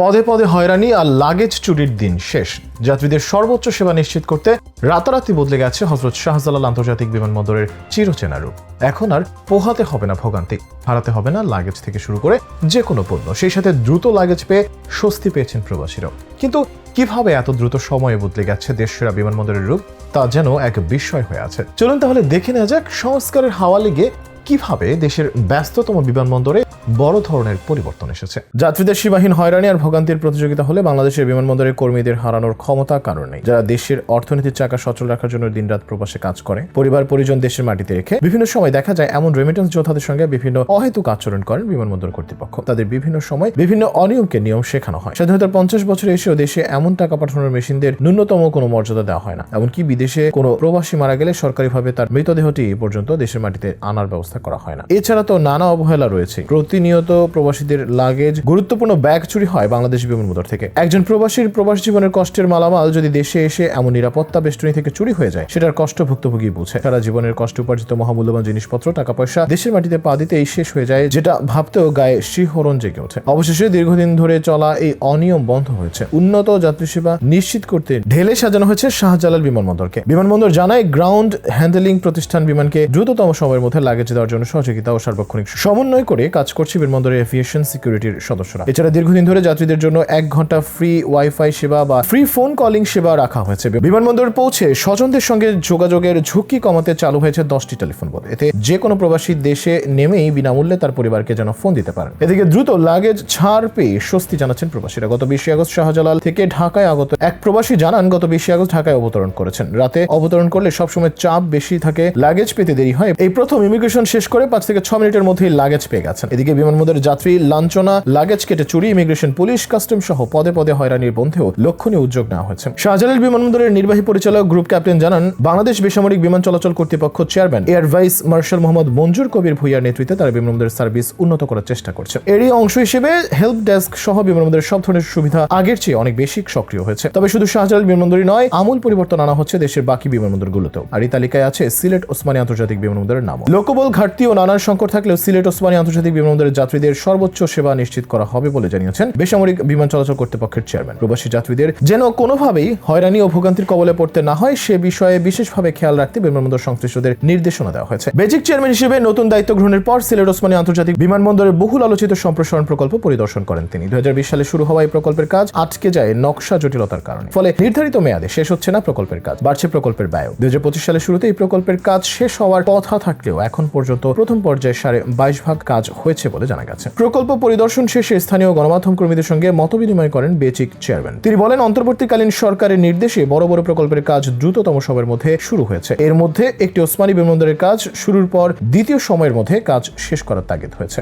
পদে পদে হয়রানি আর লাগেজ চুরির দিন শেষ। যাত্রীদের সর্বোচ্চ সেবা নিশ্চিত করতে রাতারাতি বদলে গেছে হযরত শাহজালাল আন্তর্জাতিক বিমানবন্দরের চিরচেনা রূপ। এখন আর পোহাতে হবে না ভোগান্তি, হারাতে হবে না লাগেজ থেকে শুরু করে যে কোনো পণ্য। সেই সাথে দ্রুত লাগেজ পেয়ে স্বস্তি পেয়েছেন প্রবাসীরাও। কিন্তু কিভাবে এত দ্রুত সময়ে বদলে গেছে দেশসেরা বিমানবন্দরের রূপ, তা যেন এক বিস্ময় হয়ে আছে। চলুন তাহলে দেখে নেওয়া যাক সংস্কারের হাওয়া লেগে কিভাবে দেশের ব্যস্ততম বিমানবন্দরে বড় ধরনের পরিবর্তন এসেছে। যাত্রীদের সীমাহীন হয়রানি আর ভোগান্তির প্রতিযোগিতা হলে বাংলাদেশের বিমানবন্দরের কর্মীদের হারানোর ক্ষমতা কারণ নেই। যারা দেশের অর্থনীতির চাকা সচল রাখার জন্য দিনরাত প্রবাসে কাজ করে, পরিবার পরিজন দেশের মাটিতে রেখে বিভিন্ন সময় দেখা যায় এমন রেমিটেন্স যোদ্ধাদের সঙ্গে বিভিন্ন অহেতুক আচরণ করেন বিমানবন্দর কর্তৃপক্ষ। তাদের বিভিন্ন সময় বিভিন্ন অনিয়মকে নিয়ম শেখানো হয়। স্বাধীনতার 50 বছরে এসেও দেশে এমন টাকা পাঠানোর মেশিনদের ন্যূনতম কোনো মর্যাদা দেওয়া হয় না। এমনকি বিদেশে কোনো প্রবাসী মারা গেলে সরকারিভাবে তার মৃতদেহটি পর্যন্ত দেশের মাটিতে আনার ব্যবস্থা করা হয় না। এছাড়া তো নানা অবহেলা রয়েছে। প্রতিনিয়ত প্রবাসীদের লাগেজ, গুরুত্বপূর্ণ ব্যাগ চুরি হয় বাংলাদেশ বিমানবন্দর থেকে। একজন প্রবাসীর প্রবাস জীবনের কষ্টের মালামাল যদি দেশে এসে এমন নিরাপত্তা বেষ্টনী থেকে চুরি হয়ে যায়, সেটার কষ্ট ভুক্তভোগী বুঝে। সারা জীবনের কষ্ট উপার্জিত মহামূল্যবান জিনিসপত্র, টাকা পয়সা দেশের মাটিতে পা দিতেই শেষ হয়ে যায়, যেটা ভাবতেও গায়ে শিহরণ জেগে ওঠে। অবশেষে দীর্ঘদিন ধরে চলা এই অনিয়ম বন্ধ হয়েছে। উন্নত যাত্রী সেবা নিশ্চিত করতে ঢেলে সাজানো হয়েছে শাহজালাল বিমানবন্দরকে। বিমানবন্দর জানায়, গ্রাউন্ড হ্যান্ডেলিং প্রতিষ্ঠান বিমানকে দ্রুততম সময়ের মধ্যে লাগেজ দেওয়ার জন্য সহযোগিতা ও সার্বক্ষণিক সমন্বয় করে কাজ করছে বিমানবন্দরের এভিয়েশন সিকিউরিটির সদস্যরা। এছাড়া দীর্ঘদিন ধরে যাত্রীদের জন্য 1 ঘন্টা ফ্রি ওয়াইফাই সেবা বা ফ্রি ফোন কলিং সেবা রাখা হয়েছে। বিমানবন্দর পৌঁছে স্বজনদের সঙ্গে যোগাযোগের ঝুঁকি কমাতে চালু হয়েছে 10টি টেলিফোন বুথ। এতে যে কোনো প্রবাসী দেশে নেমেই বিনামূল্যে তার পরিবারকে যেন ফোন দিতে পারেন। এদিকে দ্রুত লাগেজ ছাড় পেয়ে স্বস্তি জানাচ্ছেন প্রবাসীরা। গত 20 আগস্ট শাহজালাল থেকে ঢাকায় আগত এক প্রবাসী জানান, গত 20 আগস্ট ঢাকায় অবতরণ করেছেন। রাতে অবতরণ করলে সবসময় চাপ বেশি থাকে, লাগেজ পেতে দেরি হয়। এই প্রথম ইমিগ্রেশন শেষ করে 5 থেকে 6 মিনিটের মধ্যেই লাগেজ পেয়ে গেছেন। এদিকে বিমানবন্দরের যাত্রী লাঞ্ছনা, লাগেজ কেটে চুরি, ইমিগ্রেশন, পুলিশ, কাস্টম সহ পদে পদে হয়রানির বন্ধেও লক্ষণীয় উদ্যোগ নেওয়া হয়েছে। শাহজালাল বিমানবন্দরের নির্বাহী পরিচালক গ্রুপ ক্যাপ্টেন জানান, বাংলাদেশ বেসামরিক বিমান চলাচল কর্তৃপক্ষ chairman air vice marshal Mohammad Manzur Kabir ভুইয়ার নেতৃত্বে তারা বিমানবন্দরের সার্ভিস উন্নত করার চেষ্টা করছে। এরই অংশ হিসেবে হেল্প ডেস্ক সহ বিমানবন্দরের সব ধরনের সুবিধা আগের চেয়ে অনেক বেশি সক্রিয় হয়েছে। তবে শুধু শাহজালাল বিমানবন্দরই নয়, আমূল পরিবর্তন আনা হচ্ছে দেশের বাকি বিমানবন্দরগুলোতেও। আর এই তালিকায় আছে সিলেট ওসমানী আন্তর্জাতিক বিমানবন্দরের নাম। লোকবল ঘাটতি ও নানান সংকট থাকলেও সিলেট ওসমানী আন্তর্জাতিক বিমানবন্দরের যাত্রীদের সর্বোচ্চ সেবা নিশ্চিত করা হবে বলে জানিয়েছেন বেসামরিক বিমান চলাচল কর্তৃপক্ষের চেয়ারম্যান। প্রবাসী যাত্রীদের যেন কোনোভাবেই হয়রানি ও ভোগান্তির কবলে পড়তে না হয়, সে বিষয়ে বিশেষভাবে খেয়াল রাখতে বিমানবন্দর সংশ্লিষ্টদের নির্দেশনা দেওয়া হয়েছে। বেজিক চেয়ারম্যান হিসেবে নতুন দায়িত্ব গ্রহণের পর সিলেট ওসমানী আন্তর্জাতিক বিমানবন্দরের বহুল আলোচিত সম্প্রসারণ প্রকল্প পরিদর্শন করেন তিনি। 2020 সালে শুরু হওয়া এই প্রকল্পের কাজ আটকে যায় নকশা জটিলতার কারণে। ফলে নির্ধারিত মেয়াদে শেষ হচ্ছে না প্রকল্পের কাজ, বাড়ছে প্রকল্পের ব্যয়। 2025 সালে শুরুতে এই প্রকল্পের কাজ শেষ হওয়ার কথা থাকলেও এখন পর্যন্ত প্রথম পর্যায়ে 22.5 ভাগ কাজ হয়েছে বলে জানা গেছে। প্রকল্প পরিদর্শন শেষে স্থানীয় গণমাধ্যম কর্মীদের সঙ্গে মতবিনিময় করেন বেচিক চেয়ারম্যান। তিনি বলেন, অন্তর্বর্তীকালীন সরকারের নির্দেশে বড় বড় প্রকল্পের কাজ দ্রুততম সময়ের মধ্যে শুরু হয়েছে। এর মধ্যে একটি ওসমানী বিমানবন্দরের কাজ শুরুর পর দ্বিতীয় সময়ের মধ্যে কাজ শেষ করার তাগিদ হয়েছে।